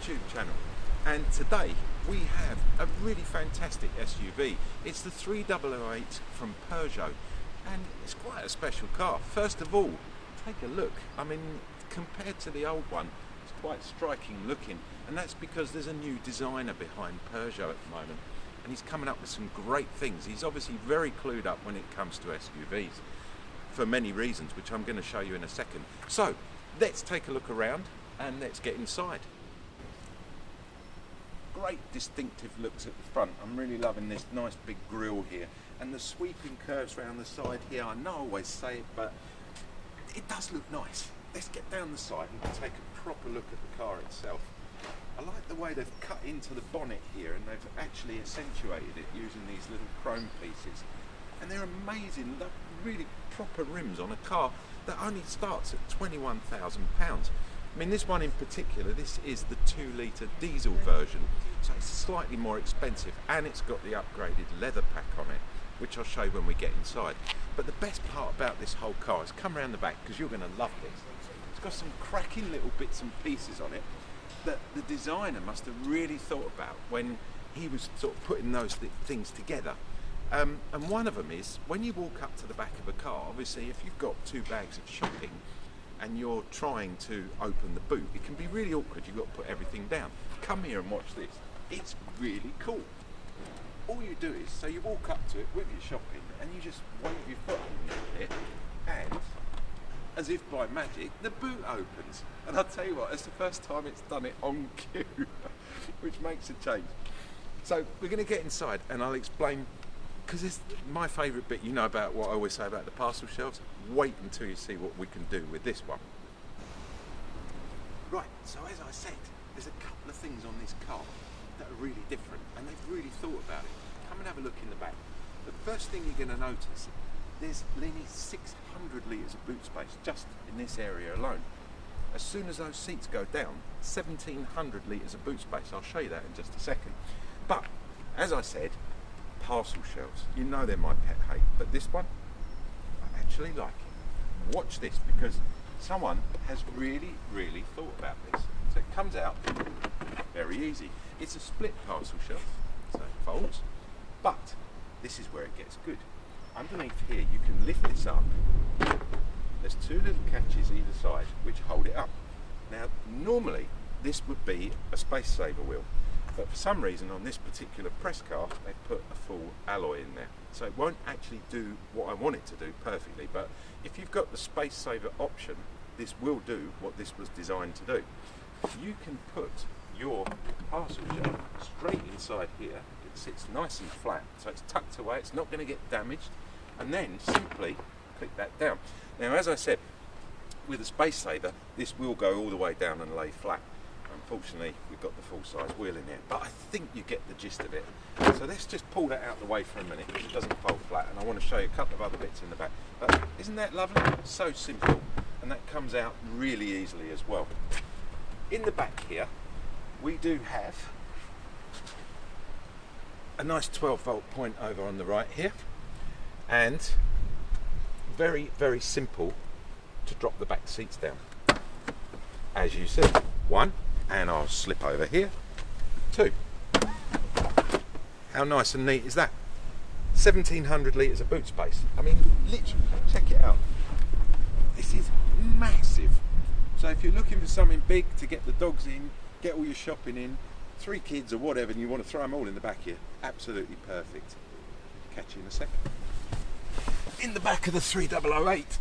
YouTube channel, and today we have a really fantastic SUV. It's the 3008 from Peugeot, and it's quite a special car. First of all, take a look. I mean, compared to the old one, it's quite striking looking, and that's because there's a new designer behind Peugeot at the moment, and he's coming up with some great things. He's obviously very clued up when it comes to SUVs for many reasons, which I'm going to show you in a second. So let's take a look around and let's get inside. Great distinctive looks at the front. I'm really loving this nice big grille here, and the sweeping curves around the side here. I know I always say it, but it does look nice. Let's get down the side and take a proper look at the car itself. I like the way they've cut into the bonnet here, and they've actually accentuated it using these little chrome pieces. And they're amazing, really proper rims on a car that only starts at £21,000. I mean, this one in particular, this is the 2-litre diesel version, so it's slightly more expensive, and it's got the upgraded leather pack on it, which I'll show you when we get inside. But the best part about this whole car is come around the back, because you're going to love this. It's got some cracking little bits and pieces on it that the designer must have really thought about when he was sort of putting those things together. And one of them is, when you walk up to the back of a car, obviously if you've got 2 bags of shopping and you're trying to open the boot, it can be really awkward. You've got to put everything down. Come here and watch this. It's really cool. All you do is, so you walk up to it with your shopping and you just wave your foot underneath it, and as if by magic, the boot opens. And I'll tell you what, it's the first time it's done it on cue, which makes a change. So we're going to get inside and I'll explain, because it's my favourite bit. You know about what I always say about the parcel shelves. Wait until you see what we can do with this one. Right, so as I said, there's a couple of things on this car that are really different, and they've really thought about it. Come and have a look in the back. The first thing you're going to notice, there's nearly 600 litres of boot space just in this area alone. As soon as those seats go down, 1700 litres of boot space. I'll show you that in just a second. But as I said, parcel shelves, you know they're my pet hate, but this one, I actually like it. Watch this, because someone has really thought about this. So it comes out very easy. It's a split parcel shelf, so it folds, but this is where it gets good. Underneath here you can lift this up. There's 2 little catches either side which hold it up. Now normally this would be a space saver wheel, but for some reason on this particular press car they've put a full alloy in there, so it won't actually do what I want it to do perfectly. But if you've got the space saver option, this will do what this was designed to do. You can put your parcel shelf straight inside here. It sits nice and flat, so it's tucked away, it's not going to get damaged, and then simply click that down. Now as I said, with a space saver this will go all the way down and lay flat. Unfortunately we've got the full-size wheel in there, but I think you get the gist of it. So let's just pull that out the way for a minute, because it doesn't fold flat, and I want to show you a couple of other bits in the back. But isn't that lovely? So simple, and that comes out really easily as well. In the back here we do have a nice 12-volt point over on the right here, and very simple to drop the back seats down. As you see, 1, and I'll slip over here, 2. How nice and neat is that? 1700 litres of boot space. I mean, literally, check it out. This is massive. So if you're looking for something big to get the dogs in, get all your shopping in, 3 kids or whatever, and you want to throw them all in the back here, absolutely perfect. Catch you in a second. In the back of the 3008,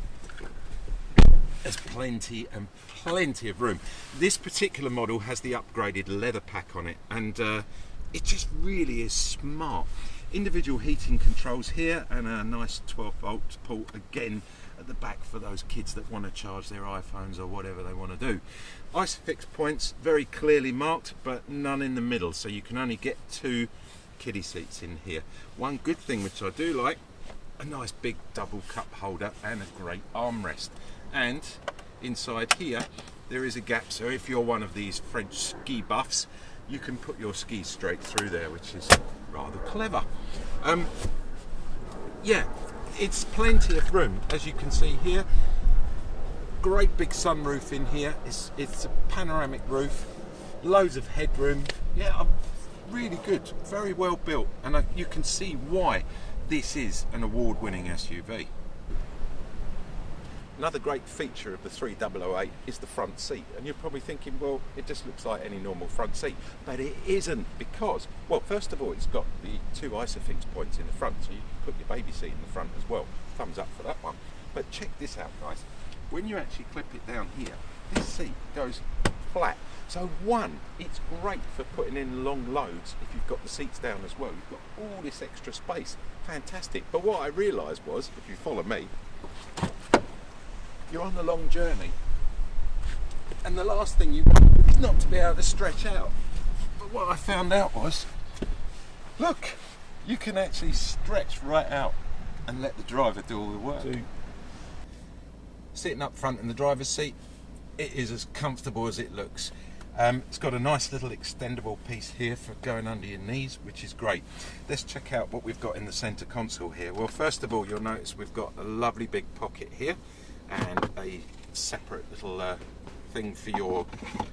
there's plenty of room. This particular model has the upgraded leather pack on it, and it just really is smart. Individual heating controls here, and a nice 12-volt port again at the back for those kids that want to charge their iPhones or whatever they want to do. Isofix points very clearly marked, but none in the middle, so you can only get 2 kiddie seats in here. One good thing which I do like, a nice big double cup holder and a great armrest. And inside here there is a gap, so if you're one of these French ski buffs, you can put your skis straight through there, which is rather clever. Yeah, it's plenty of room, as you can see here. Great big sunroof in here. It's a panoramic roof, loads of headroom. Yeah, really good, very well built, and you can see why this is an award-winning SUV. Another great feature of the 3008 is the front seat, and you're probably thinking, well, it just looks like any normal front seat, but it isn't, because, well, first of all, it's got the 2 Isofix points in the front, so you can put your baby seat in the front as well. Thumbs up for that one. But check this out, guys. When you actually clip it down here, this seat goes flat. So one, it's great for putting in long loads if you've got the seats down as well. You've got all this extra space. Fantastic. But what I realised was, if you follow me, you're on a long journey, and the last thing you want is not to be able to stretch out. But what I found out was, look, you can actually stretch right out and let the driver do all the work. Sitting up front in the driver's seat, it is as comfortable as it looks. It's got a nice little extendable piece here for going under your knees, which is great. Let's check out what we've got in the centre console here. Well, first of all, you'll notice we've got a lovely big pocket here, and a separate little thing for your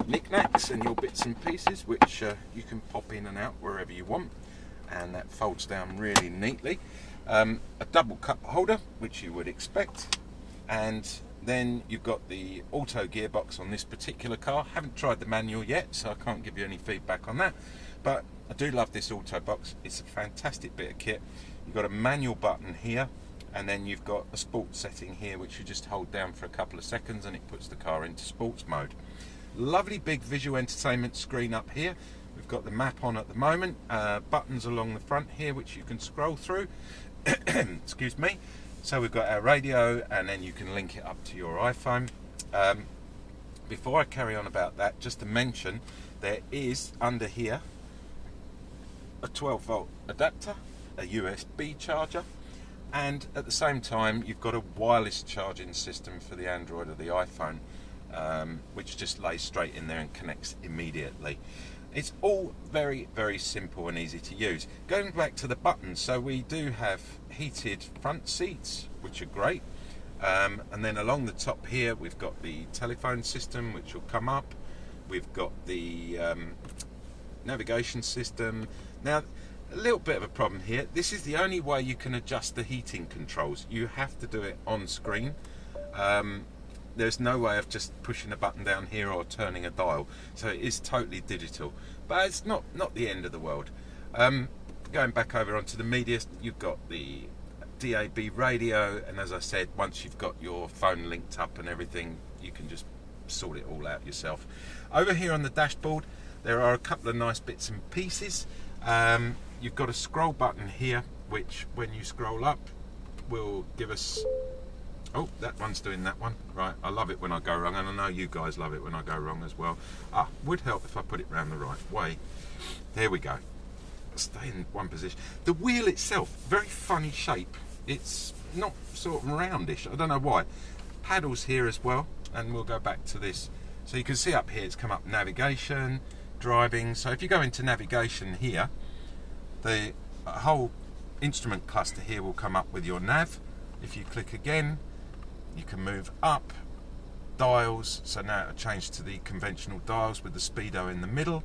knickknacks and your bits and pieces, which you can pop in and out wherever you want, and that folds down really neatly. A double cup holder, which you would expect, and then you've got the auto gearbox on this particular car. Haven't tried the manual yet, so I can't give you any feedback on that, but I do love this auto box. It's a fantastic bit of kit. You've got a manual button here, and then you've got a sports setting here, which you just hold down for a couple of seconds and it puts the car into sports mode. Lovely big visual entertainment screen up here. We've got the map on at the moment, buttons along the front here which you can scroll through. Excuse me. So we've got our radio, and then you can link it up to your iPhone. Before I carry on about that, just to mention, there is under here a 12-volt adapter, a USB charger, and at the same time you've got a wireless charging system for the Android or the iPhone, which just lays straight in there and connects immediately. It's all very, very simple and easy to use. Going back to the buttons, so we do have heated front seats, which are great, and then along the top here we've got the telephone system, which will come up. We've got the navigation system. Now, a little bit of a problem here. This is the only way you can adjust the heating controls. You have to do it on screen. There's no way of just pushing a button down here or turning a dial, so it is totally digital, but it's not the end of the world. Going back over onto the media, you've got the DAB radio, and as I said, once you've got your phone linked up and everything, you can just sort it all out yourself. Over here on the dashboard, there are a couple of nice bits and pieces. You've got a scroll button here, which when you scroll up will give us... Oh, that one's doing that one. Right, I love it when I go wrong, and I know you guys love it when I go wrong as well. Would help if I put it round the right way. There we go. Stay in one position. The wheel itself, very funny shape. It's not sort of roundish. I don't know why. Paddles here as well, and we'll go back to this. So you can see up here, it's come up navigation, driving. So if you go into navigation here, the whole instrument cluster here will come up with your nav. If you click again, you can move up. Dials, so now it'll change to the conventional dials with the speedo in the middle.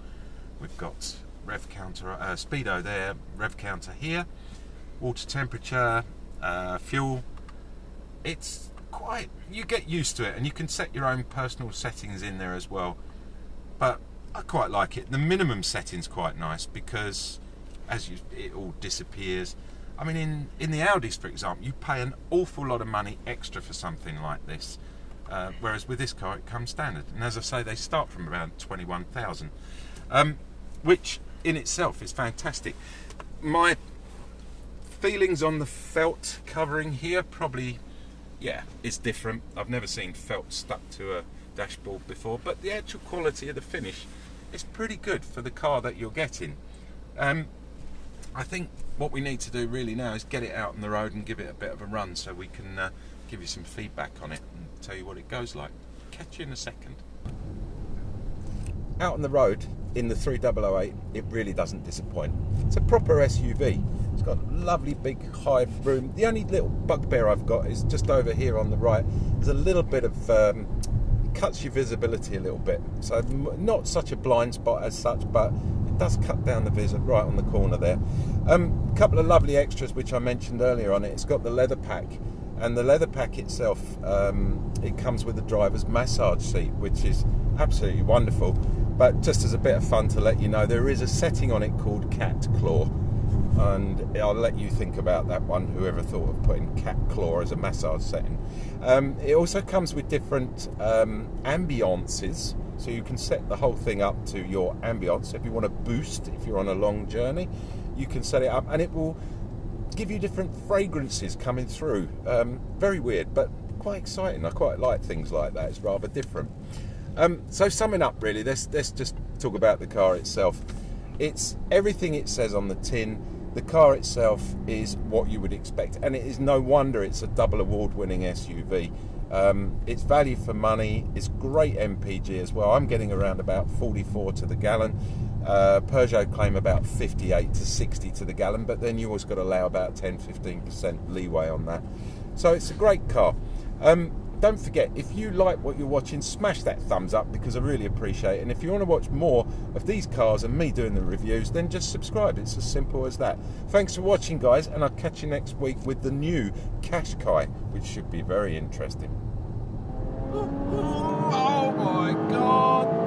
We've got rev counter, speedo there, rev counter here, water temperature, fuel. It's quite, you get used to it, and you can set your own personal settings in there as well, but I quite like it. The minimum setting's quite nice, because it all disappears. I mean, in the Audis, for example, you pay an awful lot of money extra for something like this, whereas with this car it comes standard. And as I say, they start from around 21,000, which in itself is fantastic. My feelings on the felt covering here, probably, yeah, it's different. I've never seen felt stuck to a dashboard before, but the actual quality of the finish is pretty good for the car that you're getting. I think what we need to do really now is get it out on the road and give it a bit of a run, so we can give you some feedback on it and tell you what it goes like. Catch you in a second. Out on the road in the 3008, it really doesn't disappoint. It's a proper SUV. It's got lovely big high room. The only little bugbear I've got is just over here on the right. There's a little bit of cuts your visibility a little bit. So not such a blind spot as such, but it does cut down the vis right on the corner there. A couple of lovely extras which I mentioned earlier on it. It's got the leather pack, and the leather pack itself, it comes with the driver's massage seat, which is absolutely wonderful. But just as a bit of fun to let you know, there is a setting on it called cat claw, and I'll let you think about that one, whoever thought of putting cat claw as a massage setting. It also comes with different ambiances, so you can set the whole thing up to your ambience. So if you want to boost, if you're on a long journey, you can set it up, and it will give you different fragrances coming through. Very weird, but quite exciting. I quite like things like that. It's rather different. So summing up, really, let's just talk about the car itself. It's everything it says on the tin. The car itself is what you would expect, and it is no wonder it's a double award-winning SUV. It's value for money. It's great MPG as well. I'm getting around about 44 to the gallon. Peugeot claim about 58 to 60 to the gallon, but then you always got to allow about 10-15% leeway on that. So it's a great car. Don't forget, if you like what you're watching, smash that thumbs up, because I really appreciate it. And if you want to watch more of these cars and me doing the reviews, then just subscribe. It's as simple as that. Thanks for watching, guys, and I'll catch you next week with the new Qashqai, which should be very interesting. Oh my God!